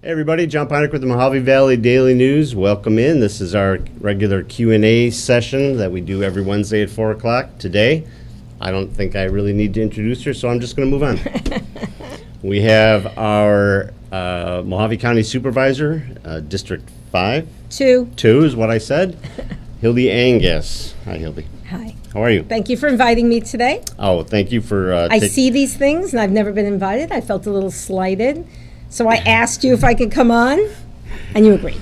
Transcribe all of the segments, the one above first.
Hey everybody, John Ponick with the Mojave Valley Daily News. Welcome in. This is our regular Q&A session that we do every Wednesday at 4 o'clock. Today, I don't think I really need to introduce her, so I'm just going to move on. We have our Mojave County Supervisor, District 5. 2. 2 is what I said. Hildy Angus. Hi, Hildy. Hi. How are you? Thank you for inviting me today. Oh, thank you for... I see these things, and I've never been invited. I felt a little slighted. So I asked you if I could come on, and you agreed.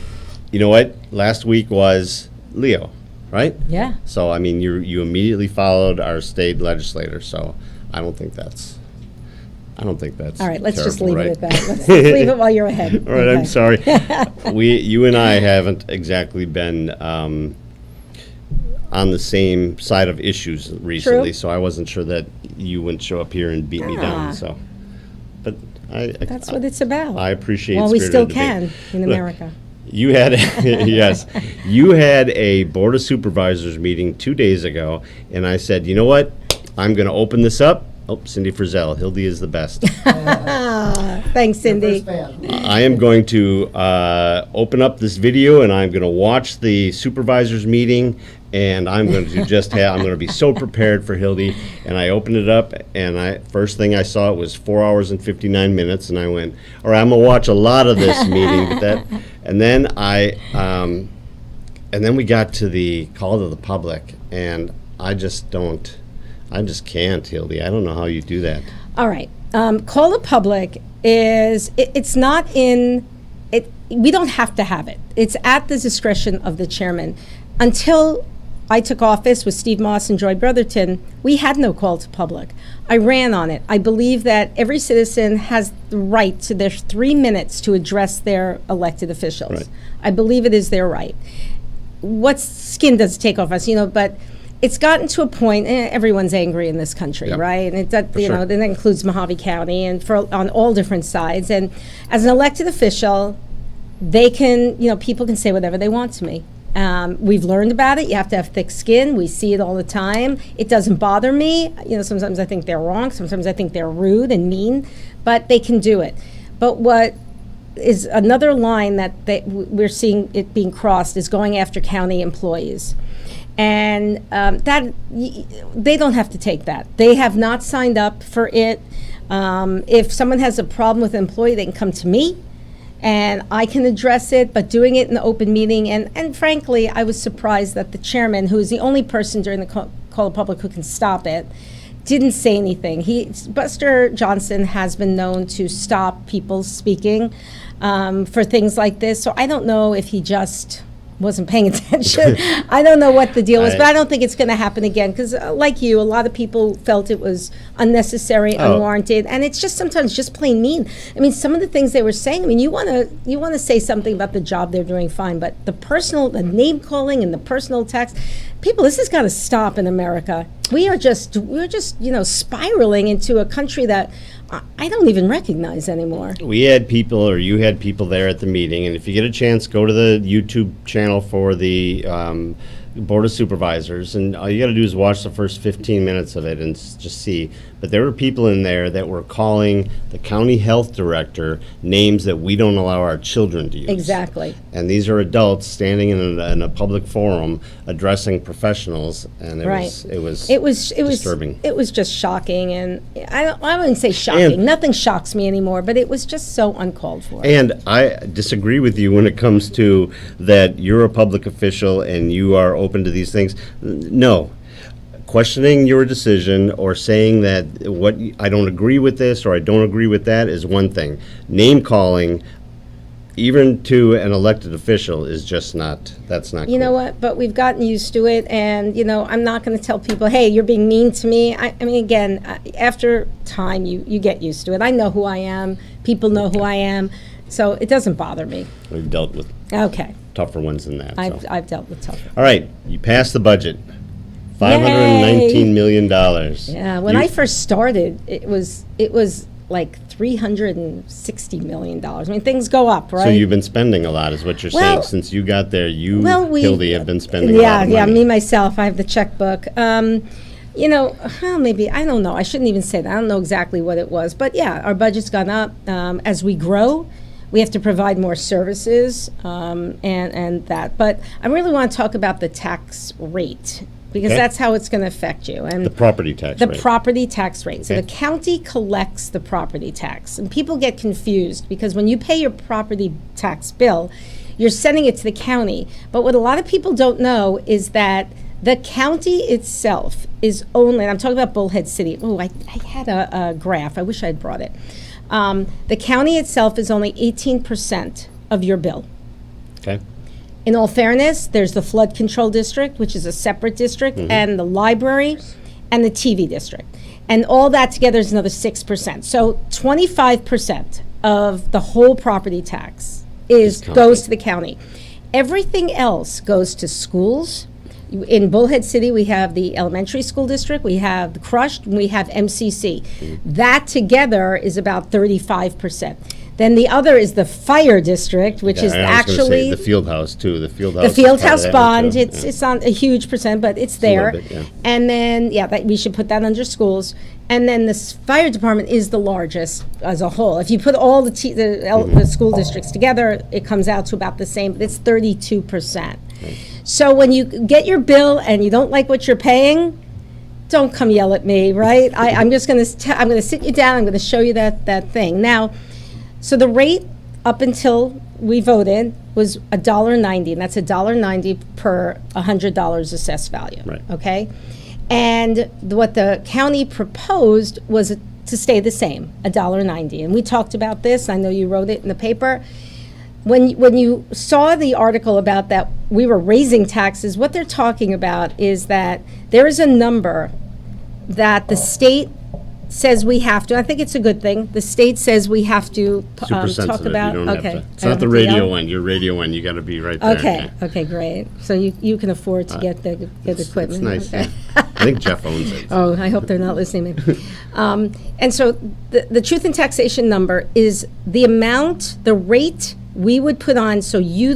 You know what? Last week was Leo, right? Yeah. So, I mean, you immediately followed our state legislator, so I don't think that's All right, let's just terrible, leave right? it at that. Let's leave it while you're ahead. All right, Okay. I'm sorry. You and I haven't exactly been on the same side of issues recently, True. so I wasn't sure that you wouldn't show up here and beat me down. So, but That's what it's about. I appreciate. Well, we spirited still debate. can in Look, America. You had yes, you had a Board of Supervisors meeting 2 days ago, and I said, you know what, I'm going to open this up. Oh, Cindy Frizzell, Hildy is the best. Thanks, Cindy. I am going to open up this video, and I'm going to watch the supervisors meeting, and I'm going to I'm going to be so prepared for Hildy. And I opened it up, and first thing I saw it was 4 hours and 59 minutes, and I went, all right, I'm going to watch a lot of this meeting. And then and then we got to the call to the public, and I just can't, Hildy. I don't know how you do that. All right. Call the public is, it's not in, we don't have to have it. It's at the discretion of the chairman. Until I took office with Steve Moss and Joy Brotherton, we had no call to public. I ran on it. I believe that every citizen has the right to their 3 minutes to address their elected officials. Right. I believe it is their right. What skin does it take off us, but it's gotten to a point, everyone's angry in this country, Yep. right? And that sure. that includes Mojave County and on all different sides. And as an elected official, they can, people can say whatever they want to me. We've learned about it. You have to have thick skin. We see it all the time. It doesn't bother me. Sometimes I think they're wrong. Sometimes I think they're rude and mean, but they can do it. But what is another line that we're seeing it being crossed is going after county employees. And that they don't have to take that. They have not signed up for it. If someone has a problem with an employee, they can come to me, and I can address it. But doing it in the open meeting, and frankly, I was surprised that the chairman, who is the only person during the call of public who can stop it, didn't say anything. Buster Johnson has been known to stop people speaking for things like this. So I don't know if he just wasn't paying attention. I don't know what the deal was, but I don't think it's going to happen again because, like you, a lot of people felt it was unnecessary, unwarranted, and it's just sometimes just plain mean. I mean, some of the things they were saying. I mean, you want to say something about the job they're doing, fine, but the name calling and the personal attacks, people, this has got to stop in America. We're just spiraling into a country that I don't even recognize anymore. We had people, or you had people there at the meeting, and if you get a chance, go to the YouTube channel for the Board of Supervisors, and all you got to do is watch the first 15 minutes of it and just see. But there were people in there that were calling the county health director names that we don't allow our children to use. Exactly. And these are adults standing in a public forum addressing professionals, and it was disturbing. It was just shocking, and I wouldn't say shocking. Nothing shocks me anymore, but it was just so uncalled for. And I disagree with you when it comes to that you're a public official and you are open to these things. No. Questioning your decision or saying that I don't agree with this or I don't agree with that is one thing. Name calling, even to an elected official, is just that's not cool. You know what? But we've gotten used to it, and I'm not going to tell people, "Hey, you're being mean to me." I mean, again, after time, you get used to it. I know who I am. People know who I am, so it doesn't bother me. We've dealt with tougher ones than that. I've dealt with tougher. All right, you passed the budget. $519 million. Yeah, when I first started, it was like $360 million. I mean, things go up, right? So you've been spending a lot, is what you're saying. Since you got there, Hildy, have been spending a lot of money. Yeah, me, myself, I have the checkbook. Maybe, I don't know. I shouldn't even say that. I don't know exactly what it was. But yeah, our budget's gone up. As we grow, We have to provide more services, and that. But I really want to talk about the tax rate, because Okay. that's how it's going to affect you. And The property tax the rate. property tax rate. So Okay. the county collects the property tax. And people get confused because when you pay your property tax bill, you're sending it to the county. But what a lot of people don't know is that the county itself is only, and I'm talking about Bullhead City. Oh, I had a graph. I wish I had brought it. The county itself is only 18% of your bill. Okay. In all fairness, there's the flood control district, which is a separate district, and the library and the TV district. And all that together is another 6%. So 25% of the whole property tax goes to the county. Everything else goes to schools. In Bullhead City, we have the elementary school district, we have the Crushed, and we have MCC. That together is about 35%. Then the other is the fire district, which is Yeah, I was gonna say actually the field house too. The field house. the is field part of house that one, bond. too. Yeah. It's not a huge percent, but it's a there. little bit, yeah. And then that we should put that under schools. And then this fire department is the largest as a whole. If you put all the school districts together, it comes out to about the same. But it's 32%. So when you get your bill and you don't like what you're paying, don't come yell at me, right? I'm just going to I'm going to sit you down. I'm going to show you that thing now. So the rate up until we voted was $1.90, and that's $1.90 per $100 assessed value. Right. Okay, and what the county proposed was to stay the same, $1.90, and we talked about this. I know you wrote it in the paper. When you saw the article about that we were raising taxes, what they're talking about is that there is a number that the state says we have to. I think it's a good thing. The state says we have to Super talk sensitive. about. You don't Okay, have to. It's I not don't the have to radio yell? one. Your radio one. You got to be right there. Okay. Yeah. Okay. Great. So you can afford to get the It's equipment. nice. Okay. Yeah. I think Jeff owns it. Oh, I hope they're not listening to me. And so the truth in taxation number is the amount, the rate we would put on, so you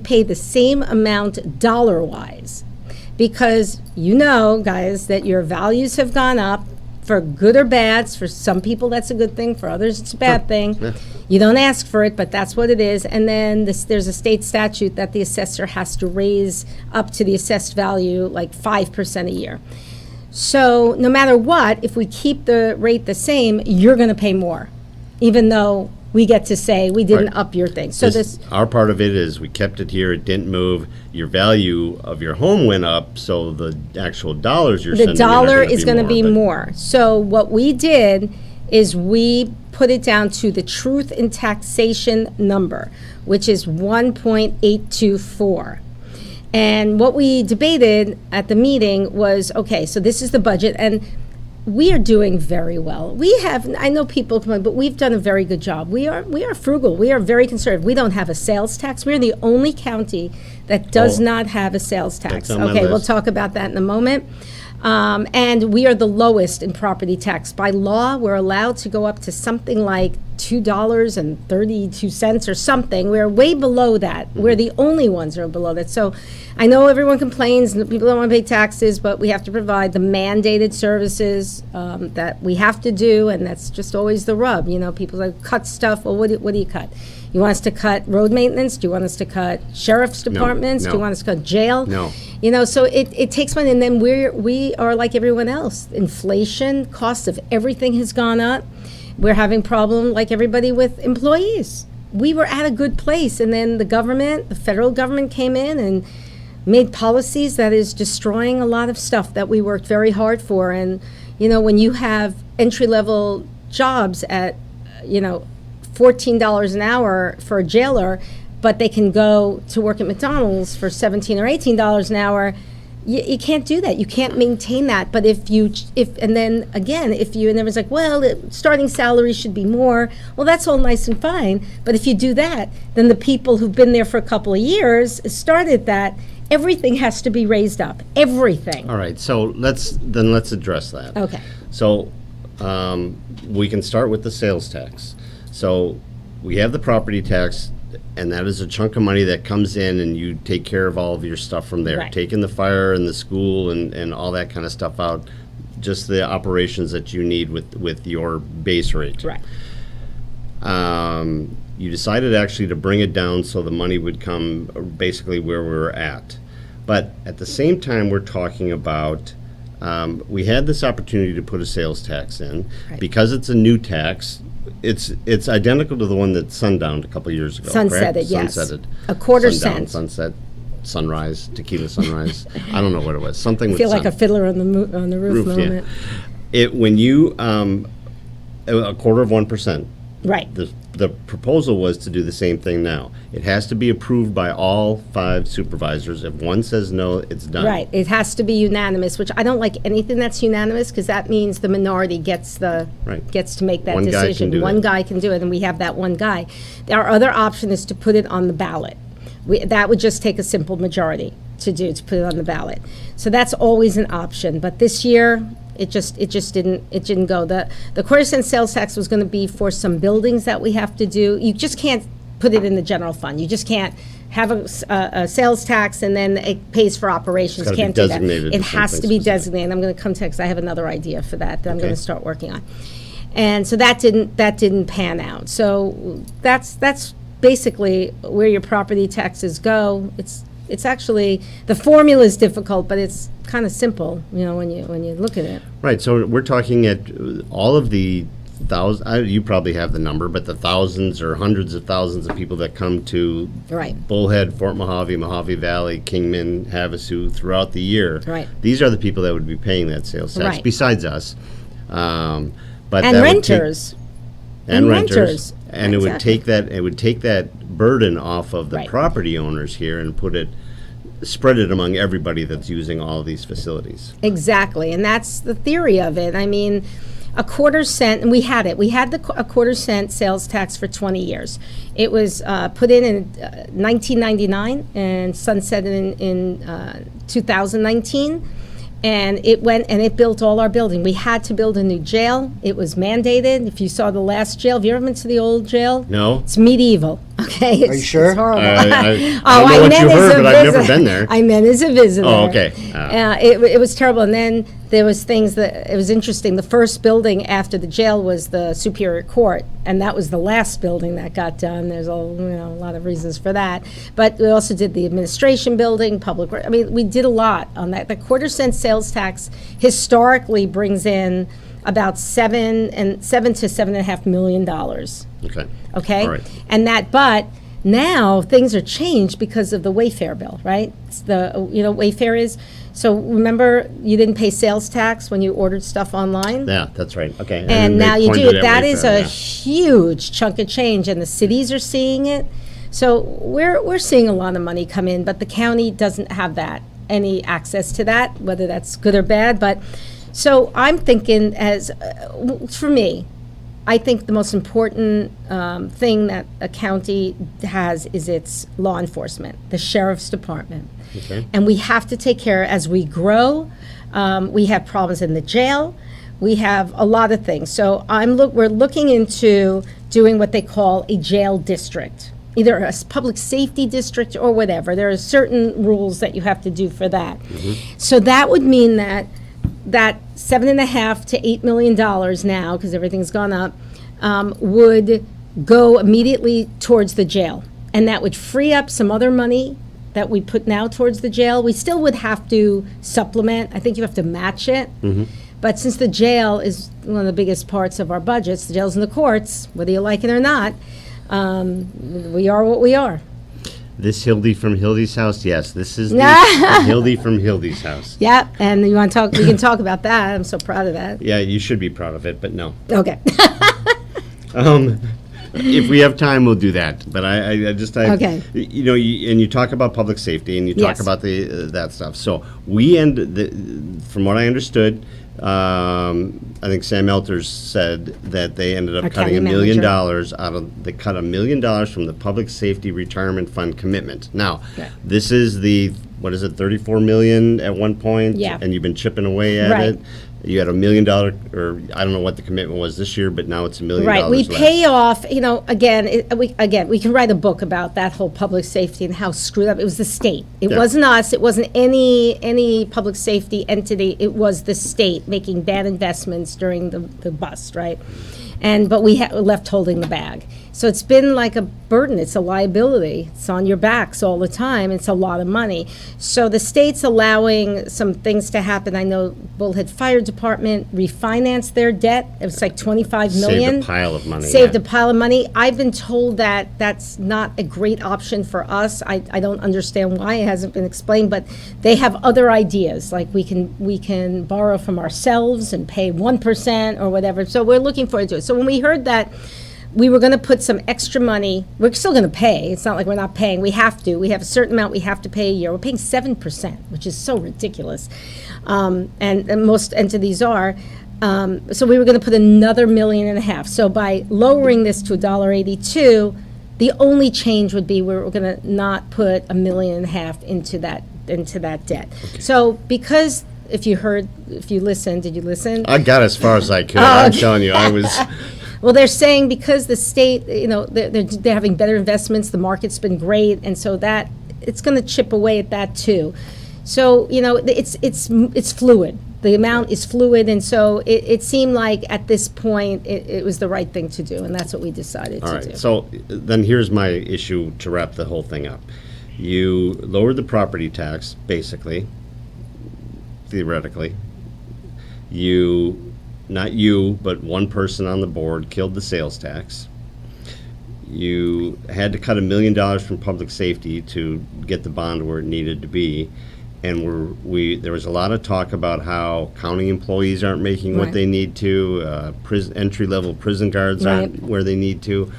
pay the same amount dollar-wise, because guys, that your values have gone up for good or bad. For some people, that's a good thing. For others, it's a bad thing. Yeah. You don't ask for it, but that's what it is. And then there's a state statute that the assessor has to raise up to the assessed value like 5% a year. So no matter what, if we keep the rate the same, you're going to pay more, even though we get to say we didn't Right. up your thing. So Our part of it is we kept it here. It didn't move. Your value of your home went up, so the actual dollars you're the sending in are dollar gonna is going to be but- more. So what we did is we put it down to the truth in taxation number, which is 1.824. And what we debated at the meeting was, okay, so this is the budget, and we are doing very well. I know people complain, but we've done a very good job. We are frugal. We are very conservative. We don't have a sales tax. We're the only county that does Oh. not have a sales tax. That's on my Okay, we'll list. talk about that in a moment. And we are the lowest in property tax. By law, we're allowed to go up to something like $2.32 or something. We're way below that. We're the only ones that are below that. So I know everyone complains and people don't want to pay taxes, but we have to provide the mandated services that we have to do, and that's just always the rub. People like cut stuff. Well, what do you cut? You want us to cut road maintenance? Do you want us to cut sheriff's departments? Do you no. want us to cut jail? No. So it takes money, and then we are like everyone else. Inflation, cost of everything has gone up. We're having problem like everybody with employees. We were at a good place, and then the federal government came in and made policies that is destroying a lot of stuff that we worked very hard for. And, when you have entry-level jobs at, $14 an hour for a jailer, but they can go to work at McDonald's for $17 or $18 an hour, you can't do that. You can't maintain that. But and then again, and everyone's like, well, starting salary should be more. Well, that's all nice and fine. But if you do that, then the people who've been there for a couple of years started that. Everything has to be raised up. Everything. All right, so let's address that. Okay. So we can start with the sales tax. So we have the property tax, and that is a chunk of money that comes in, and you take care of all of your stuff from there. Right. Taking the fire and the school and all that kind of stuff out, just the operations that you need with your base rate. Right. You decided actually to bring it down so the money would come basically where we were at. But at the same time, we're talking about, we had this opportunity to put a sales tax in. Right. Because it's a new tax, it's identical to the one that sundowned a couple years ago, correct? Sunsetted, yes. Sunsetted. A quarter Sundown, cent. Sunset, sunrise, tequila sunrise. I don't know what it was, something with Feel like sun. a fiddler on the roof Roof, yeah. moment. When you, a quarter of 1%. Right. The proposal was to do the same thing now. It has to be approved by all 5 supervisors. If one says no, it's done. Right. It has to be unanimous, which I don't like anything that's unanimous, because that means the minority gets Right. gets to make that One guy can decision. do One that. guy can do it, and we have that one guy. Our other option is to put it on the ballot. That would just take a simple majority to put it on the ballot. So that's always an option. But this year, it just didn't go. The quarter cent sales tax was going to be for some buildings that we have to do. You just can't put it in the general fund. You just can't have a sales tax and then it pays for operations. It's gotta be Can't do that. designated It to has to something be specific. designated. I'm going to come to it because I have another idea for that I'm going Okay. to start working on. And so that didn't pan out. So that's basically where your property taxes go. It's actually, the formula is difficult, but it's kind of simple, when you look at it. Right, so we're talking at all of the thousands, you probably have the number, but the thousands or hundreds of thousands of people that come to Right. Bullhead, Fort Mojave, Mojave Valley, Kingman, Havasu throughout the year. Right. These are the people that would be paying that sales tax, Right. besides us. But And that would take- renters. And And renters. renters. And it would Exactly. take that burden off of the Right. property owners here and spread it among everybody that's using all of these facilities. Exactly, and that's the theory of it. I mean, a quarter cent, and we had a quarter cent sales tax for 20 years. It was put in 1999 and sunsetted in 2019. And it went and it built all our building. We had to build a new jail. It was mandated. If you saw the last jail, have you ever been to the old jail? No? It's medieval, okay? Are you sure? It's horrible. I don't know I what meant you as heard, a but I've never visitor. been there. I meant as a visitor. Oh, okay. It was terrible. And then there was things that, it was interesting. The first building after the jail was the Superior Court, and that was the last building that got done. There's a lot of reasons for that. But we also did the administration building, I mean, we did a lot on that. The quarter cent sales tax historically brings in about $7 to $7.5 million. Okay. Okay? All right. And but now things are changed because of the Wayfair bill, right? It's Wayfair is, so remember, you didn't pay sales tax when you ordered stuff online? Yeah, that's right. Okay. And then they now you pointed do it. at That is Wayfair, a yeah. huge chunk of change, and the cities are seeing it. So we're seeing a lot of money come in, but the county doesn't have any access to that, whether that's good or bad. But so I'm thinking, for me, I think the most important thing that a county has is its law enforcement, the sheriff's department. Okay. And we have to take care, as we grow, we have problems in the jail, we have a lot of things. So we're looking into doing what they call a jail district, either a public safety district or whatever. There are certain rules that you have to do for that. So that would mean that $7.5 to $8 million now, because everything's gone up, would go immediately towards the jail. And that would free up some other money that we put now towards the jail. We still would have to supplement. I think you have to match it. But since the jail is one of the biggest parts of our budgets, the jails and the courts, whether you like it or not, we are what we are. This Hildy from Hildy's house? Yes, this is the Hildy from Hildy's house. Yeah, and you want to talk? We can talk about that. I'm so proud of that. Yeah, you should be proud of it, but no. Okay. If we have time, we'll do that. But Okay. And you talk about public safety, and you talk Yes. about that stuff. So from what I understood, I think Sam Elters said that they ended up Our cutting county $1 million manager. they cut $1 million from the Public Safety Retirement Fund commitment. Now, Okay. this is what is it, 34 million at one point? Yeah. And you've been chipping away at Right. it. You had $1 million, or I don't know what the commitment was this year, but now it's $1 million. Right, we less. pay off, we can write a book about that whole public safety and how screwed up, it was the state. It Yeah. wasn't us, it wasn't any public safety entity, it was the state making bad investments during the bust, right? but we left holding the bag. So it's been like a burden. It's a liability. It's on your backs all the time. It's a lot of money. So the state's allowing some things to happen. I know Bullhead Fire Department refinanced their debt. It was like $25 million. Saved a pile of money. Saved a pile of money. I've been told that that's not a great option for us. I don't understand why. It hasn't been explained, but they have other ideas. Like we can borrow from ourselves and pay 1% or whatever. So we're looking forward to it. So when we heard that we were going to put some extra money, we're still going to pay. It's not like we're not paying. We have to. We have a certain amount we have to pay a year. We're paying 7%, which is so ridiculous. And most entities are. So we were going to put another $1.5 million. So by lowering this to $1.82, the only change would be we're going to not put $1.5 million into that debt. Okay. So because if you listened, did you listen? I got as far as I could. I'm telling you, I was. Well, they're saying because the state, they're having better investments, the market's been great, and so that it's going to chip away at that too. So it's fluid. The amount is fluid, and so it seemed like at this point it was the right thing to do, and that's what we decided to do. All right. So then here's my issue to wrap the whole thing up. You lowered the property tax, basically, theoretically. Not you, but one person on the board killed the sales tax. You had to cut $1 million from public safety to get the bond where it needed to be. And there was a lot of talk about how county employees aren't making what they need to, entry-level prison guards aren't where they need to.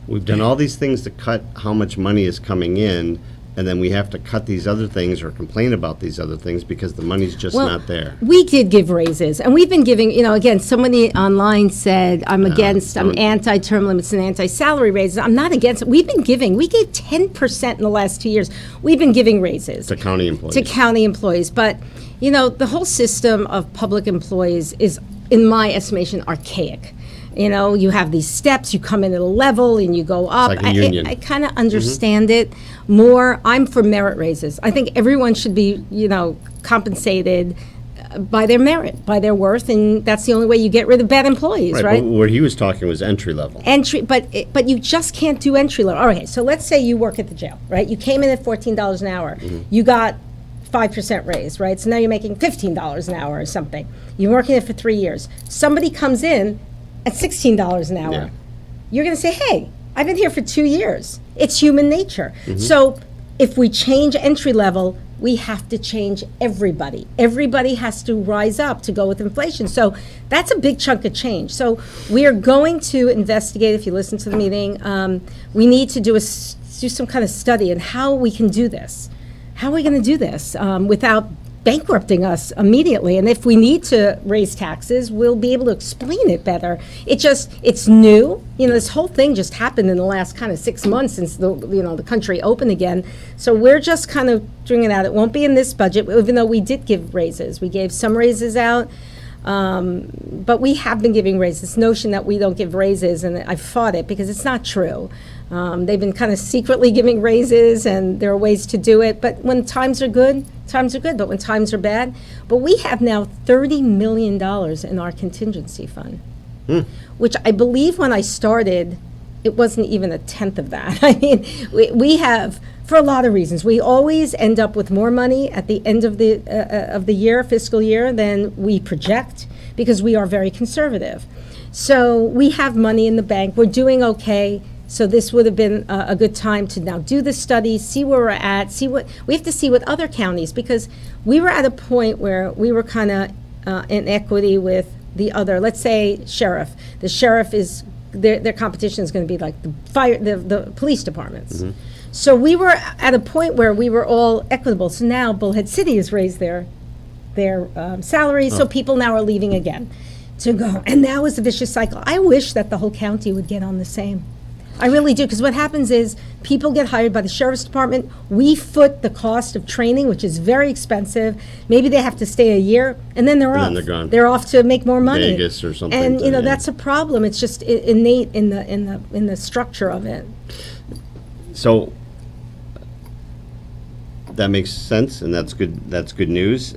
We've done all these things to cut how much money is coming in, and then we have to cut these other things or complain about these other things because the money's just not there. We did give raises, and we've been giving, again, somebody online said, I'm anti-term limits and anti-salary raises. I'm not against it. We gave 10% in the last 2 years. We've been giving raises. To county employees. But, the whole system of public employees is, in my estimation, archaic. You have these steps, you come in at a level and you go up. It's like a union. I kind of understand it more. I'm for merit raises. I think everyone should be, compensated by their merit, by their worth, and that's the only way you get rid of bad employees, right? But where he was talking was entry level. But you just can't do entry level. All right, so let's say you work at the jail, right? You came in at $14 an hour. You got 5% raise, right? So now you're making $15 an hour or something. You're working it for 3 years. Somebody comes in at $16 an hour. Yeah. You're going to say, hey, I've been here for 2 years. It's human nature. So if we change entry level, we have to change everybody. Everybody has to rise up to go with inflation. So that's a big chunk of change. So we are going to investigate, if you listen to the meeting, we need to do some kind of study on how we can do this. How are we going to do this without bankrupting us immediately? And if we need to raise taxes, we'll be able to explain it better. It's new. This whole thing just happened in the last kind of 6 months since the country opened again. So we're just kind of doing it out. It won't be in this budget, even though we did give raises. We gave some raises out. But we have been giving raises. This notion that we don't give raises, and I've fought it because it's not true. They've been kind of secretly giving raises, and there are ways to do it. But when times are good, but when times are bad. But we have now $30 million in our contingency fund, which I believe when I started, it wasn't even a tenth of that. I mean, we have, for a lot of reasons, we always end up with more money at the end of the year, fiscal year, than we project because we are very conservative. So we have money in the bank. We're doing okay. So this would have been a good time to now do the study, see where we're at, we have to see what other counties, because we were at a point where we were kind of in equity with the other, let's say sheriff. The sheriff is, their competition is going to be like the police departments. So we were at a point where we were all equitable. So now Bullhead City has raised their salaries, so people now are leaving again to go. And now is a vicious cycle. I wish that the whole county would get on the same. I really do, because what happens is people get hired by the sheriff's department. We foot the cost of training, which is very expensive. Maybe they have to stay a year, and then they're off. They're gone. They're off to make more money. Vegas or something. And that's a problem. It's just innate in the structure of it. So that makes sense, and that's good. That's good news.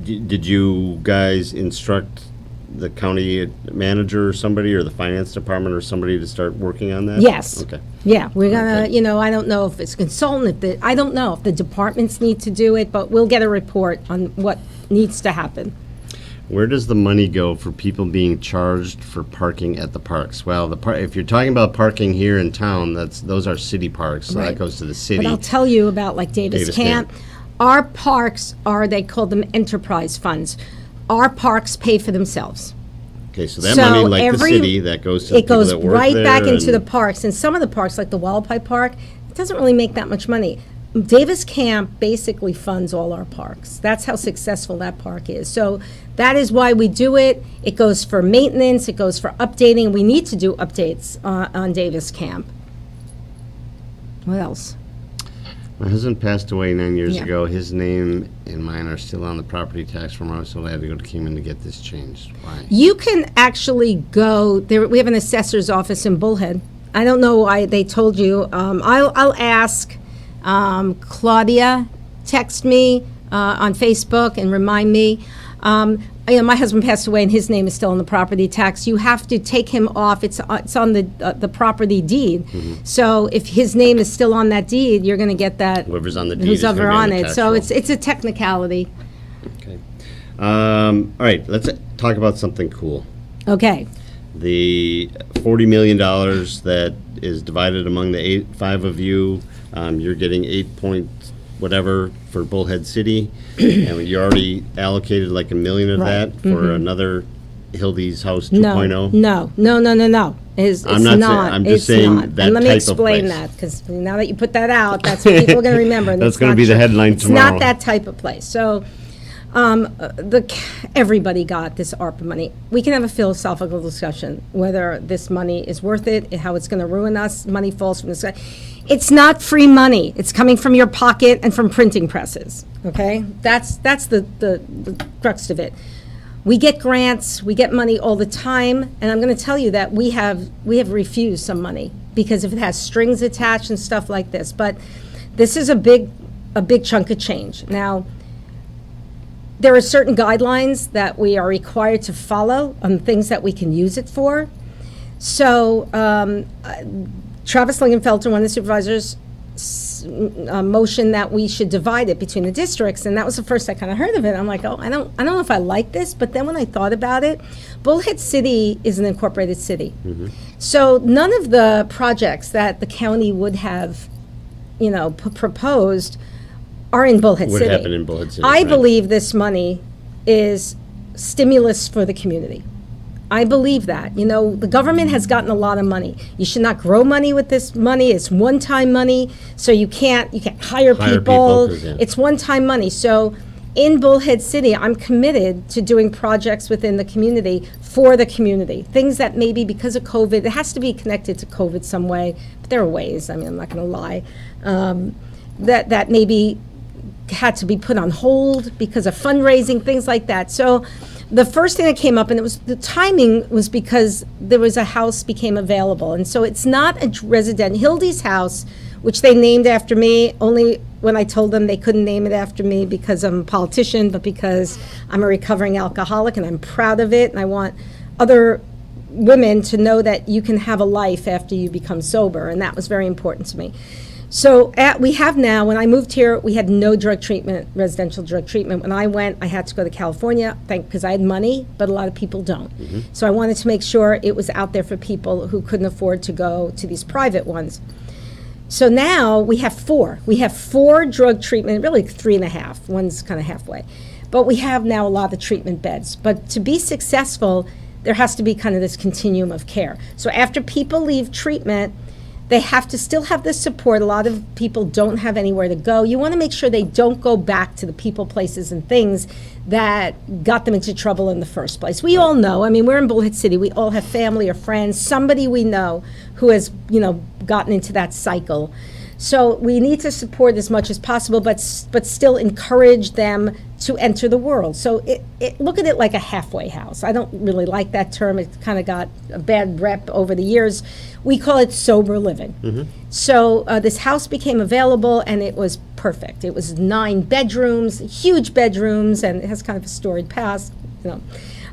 Did you guys instruct the county manager or somebody, or the finance department or somebody to start working on that? Yes. Okay. Yeah, we're gonna, Okay. I don't know if it's consultant, I don't know if the departments need to do it, but we'll get a report on what needs to happen. Where does the money go for people being charged for parking at the parks? Well, if you're talking about parking here in town, those are city parks, so that Right. goes to the But city. I'll tell you about like Davis Davis Camp. Camp. Our parks they call them enterprise funds. Our parks pay for themselves. Okay, so that So money, like the every- city, that goes to the It people goes that work right back there into the and- parks, and some of the parks, like the Wallapai Park, it doesn't really make that much money. Davis Camp basically funds all our parks. That's how successful that park is. So that is why we do it. It goes for maintenance, it goes for updating. We need to do updates on Davis Camp. What else? My husband passed away 9 years Yeah. ago. His name and mine are still on the property tax form, so I had to go to Kingman to get this changed. Why? You can actually go there. We have an assessor's office in Bullhead. I don't know why they told you. I'll ask Claudia. Text me on Facebook and remind me. My husband passed away, and his name is still on the property tax. You have to take him off. It's on the property deed. So if his name is still on that deed, you're going to get that. Whoever's on the deed Who's is gonna ever be on on the it. tax So roll. it's a technicality. Okay. All right, let's talk about something cool. Okay. The $40 million that is divided among the five of you, you're getting 8 point whatever for Bullhead City, and you already allocated like $1 million of Right. Mm-hmm. that for another Hildy's House No, 2.0. no. It's I'm not saying- not. I'm just It's saying not. that And let me type of explain place. that, because now that you put that out, that's what people are going to remember. and That's it's gonna not be the true. headline It's tomorrow. not that type of place. So, everybody got this ARPA money. We can have a philosophical discussion whether this money is worth it, how it's going to ruin us. Money falls from the sky. It's not free money. It's coming from your pocket and from printing presses. Okay, that's the crux of it. We get grants, we get money all the time, and I'm going to tell you that we have refused some money because if it has strings attached and stuff like this. But this is a big chunk of change. Now, there are certain guidelines that we are required to follow on things that we can use it for. So Travis Lingenfelter, one of the supervisors, motioned that we should divide it between the districts, and that was the first I kind of heard of it. I'm like, oh, I don't know if I like this, but then when I thought about it, Bullhead City is an incorporated city. So none of the projects that the county would have, proposed are in Bullhead Would City. happen in Bullhead City, I right. believe this money is stimulus for the community. I believe that. The government has gotten a lot of money. You should not grow money with this money. It's one-time money, so you can't hire Hire people. people, 'cause, yeah. It's one-time money. So in Bullhead City, I'm committed to doing projects within the community for the community. Things that maybe because of COVID, it has to be connected to COVID some way, but there are ways, I'm not going to lie, that maybe had to be put on hold because of fundraising, things like that. So the first thing that came up, and the timing was because there was a house became available. And so it's not a resident, Hildy's house, which they named after me, only when I told them they couldn't name it after me because I'm a politician, but because I'm a recovering alcoholic and I'm proud of it. And I want other women to know that you can have a life after you become sober. And that was very important to me. So we have now, when I moved here, we had no drug treatment, residential drug treatment. When I went, I had to go to California, because I had money, but a lot of people don't. So I wanted to make sure it was out there for people who couldn't afford to go to these private ones. So now we have four. We have 4 drug treatment, really 3.5. One's kind of halfway. But we have now a lot of treatment beds. But to be successful, there has to be kind of this continuum of care. So after people leave treatment, they have to still have this support. A lot of people don't have anywhere to go. You want to make sure they don't go back to the people, places, and things that got them into trouble in the first place. We all know, we're in Bullhead City. We all have family or friends, somebody we know who has, gotten into that cycle. So we need to support as much as possible, but still encourage them to enter the world. So look at it like a halfway house. I don't really like that term. It kind of got a bad rep over the years. We call it sober living. So this house became available, and it was perfect. It was 9 bedrooms, huge bedrooms, and it has kind of a storied past,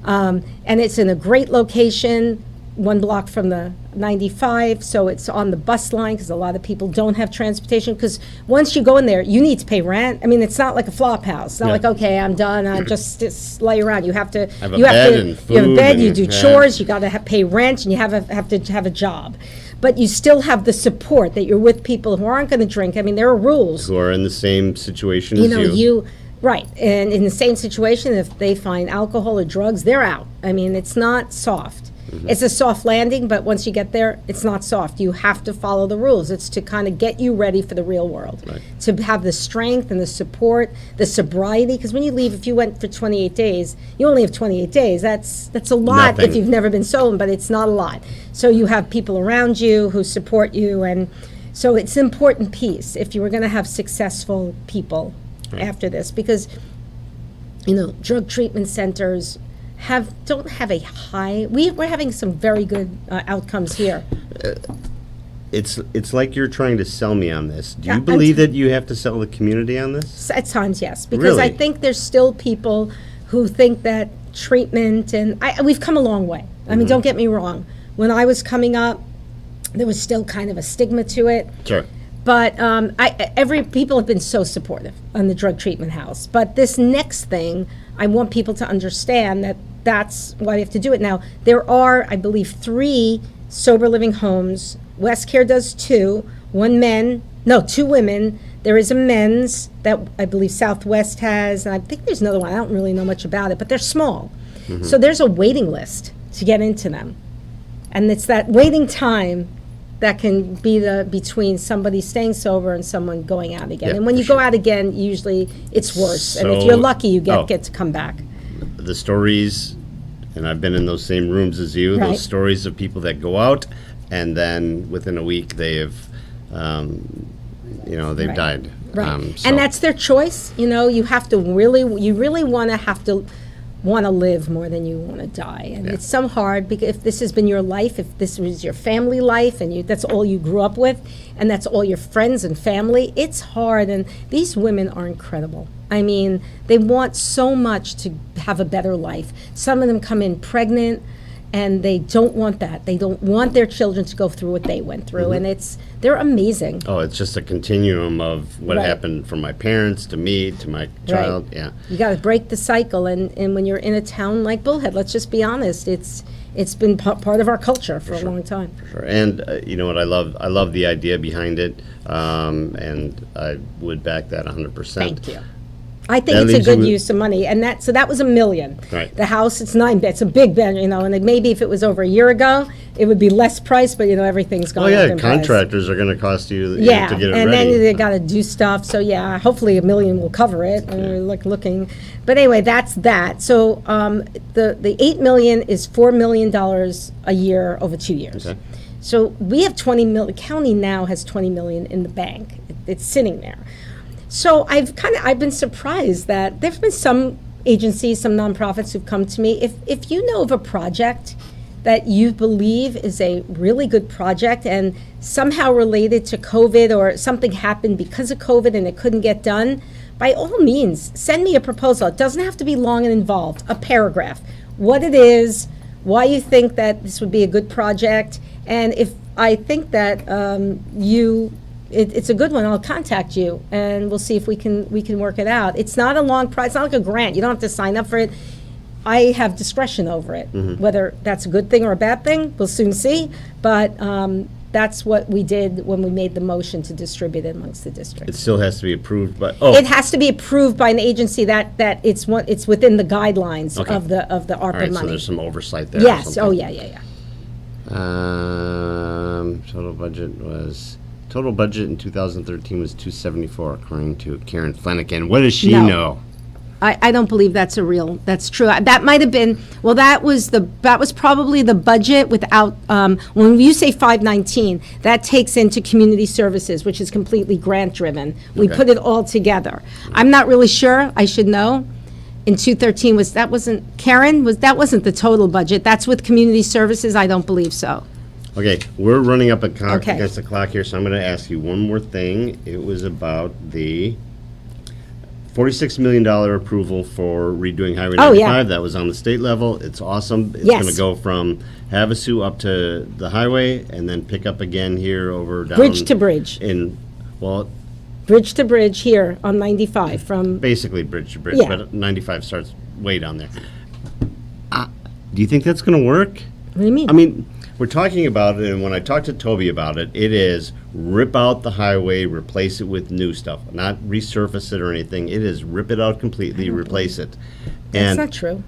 And it's in a great location, 1 block from the 95, so it's on the bus line, because a lot of people don't have transportation, because once you go in there, you need to pay rent. I mean, it's not like a flop house. It's not Yeah. like, okay, I'm done, I just lay around. You have to, Have a you have bed to, and you have a food bed, you and- do yeah. chores, you gotta pay rent, and you have to have a job. But you still have the support that you're with people who aren't gonna drink. I mean, there are rules. Who are in the same situation You as know, you. right, and in the same situation, if they find alcohol or drugs, they're out. I mean, it's not soft. It's a soft landing, but once you get there, it's not soft. You have to follow the rules. It's to kind of get you ready for the real world. Right. To have the strength and the support, the sobriety, because when you leave, if you went for 28 days, you only have 28 days. That's a lot if Nothing. you've never been sober, but it's not a lot. So you have people around you who support you, and so it's an important piece if you were going to have successful people after this, because drug treatment centers don't have a high. We're having some very good outcomes here. It's like you're trying to sell me on this. Do Yeah, you I'm believe t- that you have to sell the community on this? At times, yes, because I Really? think there's still people who think that treatment, and we've come a long way. I mean, don't get me wrong. When I was coming up, there was still kind of a stigma to it. Sure. But people have been so supportive on the drug treatment house. But this next thing, I want people to understand that that's why we have to do it. Now, there are, I believe, 3 sober living homes. West Care does 2, 2 women. There is a men's that I believe Southwest has, and I think there's another one. I don't really know much about it, but they're small. So there's a waiting list to get into them. And it's that waiting time that can be between somebody staying sober and someone going out again. Yeah, And when for you go sure. out again, usually it's worse. And if So- you're lucky, you oh. get to come back. The stories, and I've been in those same rooms as you, Right. those stories of people that go out and then within a week they have, they've Right. died. Right. So- And that's their choice. You have to you really want to live more than you want to die. And Yeah. it's so hard, because if this has been your life, if this was your family life, and that's all you grew up with, and that's all your friends and family, it's hard. And these women are incredible. I mean, they want so much to have a better life. Some of them come in pregnant, and they don't want that. They don't want their children to go through what they went through. And they're amazing. Oh, it's just a continuum of what Right. happened from my parents to me to my child. Yeah. You got to break the cycle, and when you're in a town like Bullhead, let's just be honest, it's been part of our culture for a long time. Sure. And you know what I love? I love the idea behind it, and I would back that 100%. Thank you. I think That it's a leaves you good with- use of money, and that was $1 million. Right. The house, it's 9 beds, it's a big bed, and then maybe if it was over a year ago, it would be less price, but everything's Oh gone up yeah, in price. contractors are going to cost you to Yeah, get it and ready. then they got to do stuff. So yeah, hopefully $1 million will cover it. We're looking, but anyway, that's that. So the $8 million is $4 million a year over 2 years. Okay. So we have 20 million. County now has 20 million in the bank. It's sitting there. So I've been surprised that there've been some agencies, some nonprofits who've come to me. If you know of a project that you believe is a really good project and somehow related to COVID, or something happened because of COVID and it couldn't get done, by all means, send me a proposal. It doesn't have to be long and involved, a paragraph, what it is, why you think that this would be a good project, and if I think that it's a good one, I'll contact you, and we'll see if we can work it out. It's not a long it's not like a grant. You don't have to sign up for it. I have discretion over it. Whether that's a good thing or a bad thing, we'll soon see. But that's what we did when we made the motion to distribute it amongst the It districts. still has to be approved by. It has to be approved by an agency that it's within the guidelines Okay. of the All ARPA right, so money. there's some oversight there. or Yes. Oh something. yeah. Total budget in 2013 was 274, according to Karen Flanagan. What does she No. know? I don't believe that's true. That might have been, well, that was probably the budget without, when you say 519, that takes into community services, which is completely grant-driven. We Okay. put it all together. I'm not really sure, I should know. In 2013 that wasn't the total budget. That's with community services, I don't believe so. Okay, we're running up Okay. against the clock here, so I'm going to ask you one more thing. It was about the $46 million approval for redoing Highway Oh, 95. yeah. That was on the state level. It's awesome. It's Yes. going to go from Havasu up to the highway and then pick up again here over down. Bridge to bridge. In, well, Bridge to bridge here on 95 from, basically bridge to bridge, Yeah. but 95 starts way down there. Do you think that's going to work? what do you mean? I mean, we're talking about it, and when I talked to Toby about it, it is rip out the highway, replace it with new stuff, not resurface it or anything. It is rip it out completely, replace it. That's And not true.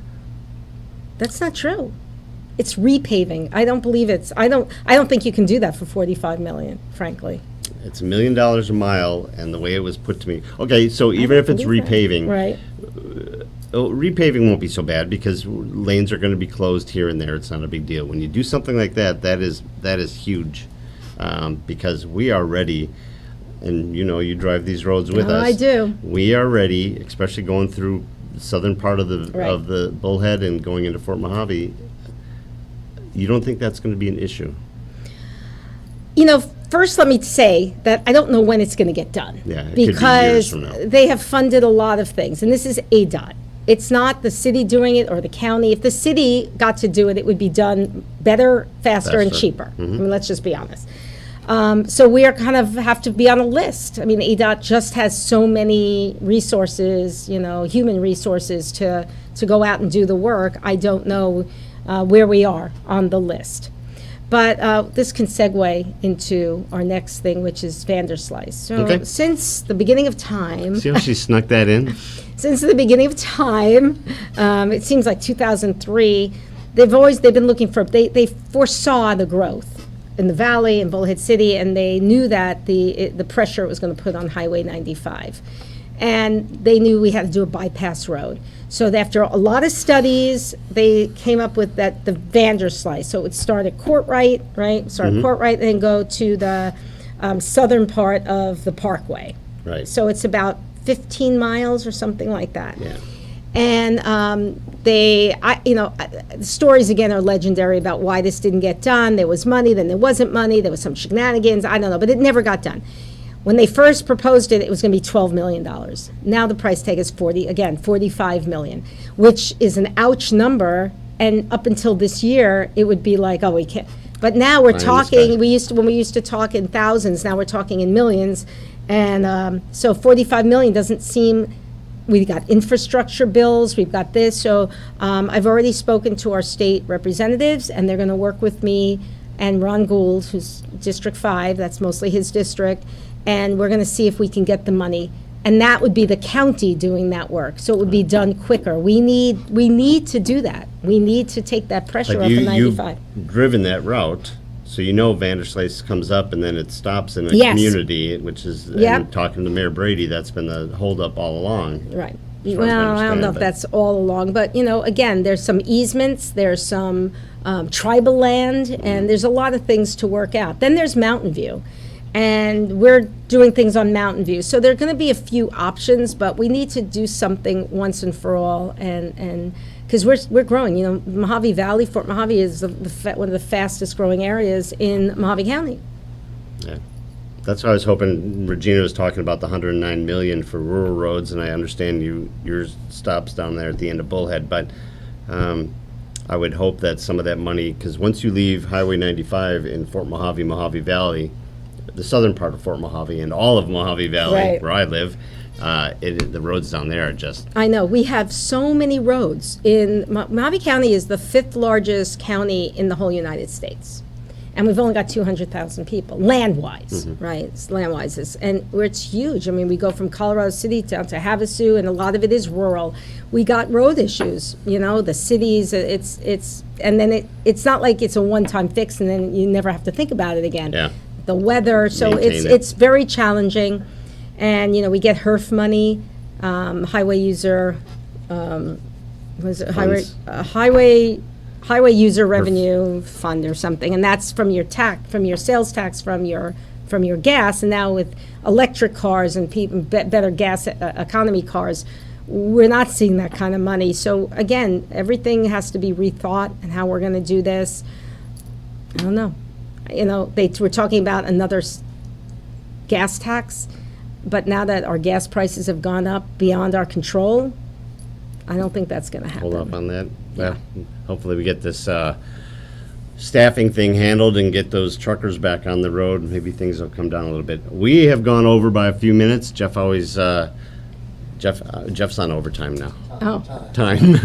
That's not true. It's repaving. I don't believe I don't think you can do that for 45 million, frankly. it's $1 million a mile, and the way it was put to me. Okay, so even if it's Believe that. repaving, Right. repaving won't be so bad because lanes are going to be closed here and there. It's not a big deal. When you do something like that, that is huge, because we are ready. And you drive these roads with Oh, us. I do. We are ready, especially going through the southern part of the Right. Bullhead and going into Fort Mojave. You don't think that's going to be an issue? First, let me say that I don't know when it's going to get done. Yeah, it could be years because from now. they have funded a lot of things, and this is ADOT. It's not the city doing it or the county. If the city got to do it, it would be done better, faster, and Faster. cheaper. I mean, let's just be honest. So we are kind of have to be on a list. I mean, ADOT just has so many resources, human resources to go out and do the work. I don't know where we are on the list. But this can segue into our next thing, which is Vanderslice. So Okay. since the beginning of time, See how she snuck that in? since the beginning of time, it seems like 2003, they've been looking for, they foresaw the growth in the valley, in Bullhead City, and they knew that the pressure it was going to put on Highway 95. And they knew we had to do a bypass road. So after a lot of studies, they came up with the Vanderslice. So it would start at Courtright, right? Start at Courtright, and then go to the southern part of the Parkway. Right. So it's about 15 miles or something like that. Yeah. And the stories again are legendary about why this didn't get done. There was money, then there wasn't money, there was some shenanigans, I don't know, but it never got done. When they first proposed it, it was going to be $12 million. Now the price tag is $45 million, which is an ouch number. And up until this year, it would be like, oh, we can't. But now we're in the talking, sky. when we used to talk in thousands, now we're talking in millions. And so 45 million doesn't seem, we've got infrastructure bills, we've got this. So I've already spoken to our state representatives, and they're going to work with me and Ron Gould, who's District 5, that's mostly his district, and we're going to see if we can get the money. And that would be the county doing that work, so it would be done quicker. We need to do that. We need to take that pressure But off of you've 95. driven that route, so Vanderslice comes up and then it stops in a Yes. community, which is, Yep. and talking to Mayor Brady, that's been the holdup all along. Right. as far as I Well, I don't understand, know if but- that's all along, but, again, there's some easements, there's some tribal land, and there's a lot of things to work out. Then there's Mountain View, and we're doing things on Mountain View. So there are going to be a few options, but we need to do something once and for all, and because we're growing. Mojave Valley, Fort Mojave is one of the fastest growing areas in Mojave County. Yeah. That's why I was hoping Regina was talking about the 109 million for rural roads, and I understand yours stops down there at the end of Bullhead, but I would hope that some of that money, because once you leave Highway 95 in Fort Mojave, Mojave Valley, the southern part of Fort Mojave and all of Mojave Valley, Right. where I live, the roads down there are just, I know, we have so many roads. Mojave County is the 5th largest county in the whole United States. And we've only got 200,000 people, land-wise, right? It's land-wise, and where it's huge. I mean, we go from Colorado City down to Havasu, and a lot of it is rural. We got road issues, the cities, and then it's not like it's a one-time fix and then you never have to think about it again. Yeah. The weather, so Maintain it. it's very challenging. And, we get HERF money, highway user, was it Funds. highway user revenue fund or something, and that's from your sales tax, from your gas. And now with electric cars and better gas economy cars, we're not seeing that kind of money. So again, everything has to be rethought and how we're going to do this. I don't know. They were talking about another gas tax. but now that our gas prices have gone up beyond our control, I don't think that's going to happen. Hold up on that. Well, hopefully we get this staffing thing handled and get those truckers back on the road. Maybe things will come down a little bit. We have gone over by a few minutes. Jeff's on overtime now. Oh, Time.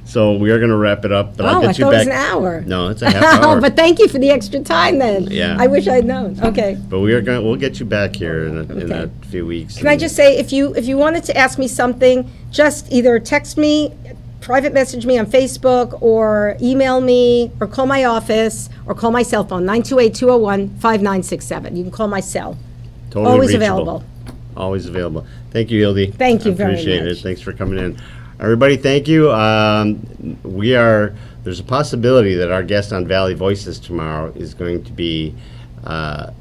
So we are going to wrap it up. But I'll I get you thought it was back. an hour. No, it's a half hour. But thank you for the extra time then. Yeah. I wish I'd known. Okay. But we'll get you back here in a Okay. few weeks. Can I just say, if you wanted to ask me something, just either text me, private message me on Facebook, or email me, or call my office, or call my cell phone, 928-201-5967. You can call my cell. Totally Always reachable. available. Always available. Thank you, Hildy. Thank you I very appreciate it. much. Thanks for coming in. Everybody, thank you. There's a possibility that our guest on Valley Voices tomorrow is going to be the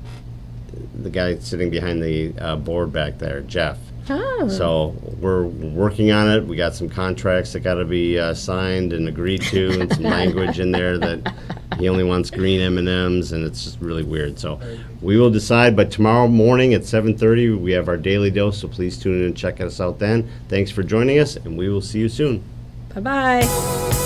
guy sitting behind the board back there, Jeff. Oh. So we're working on it. We got some contracts that got to be signed and agreed to, and some language in there that he only wants green M&Ms, and it's just really weird. So we will decide. But tomorrow morning at 7:30, we have our daily dose. So please tune in and check us out then. Thanks for joining us, and we will see you soon. Bye-bye.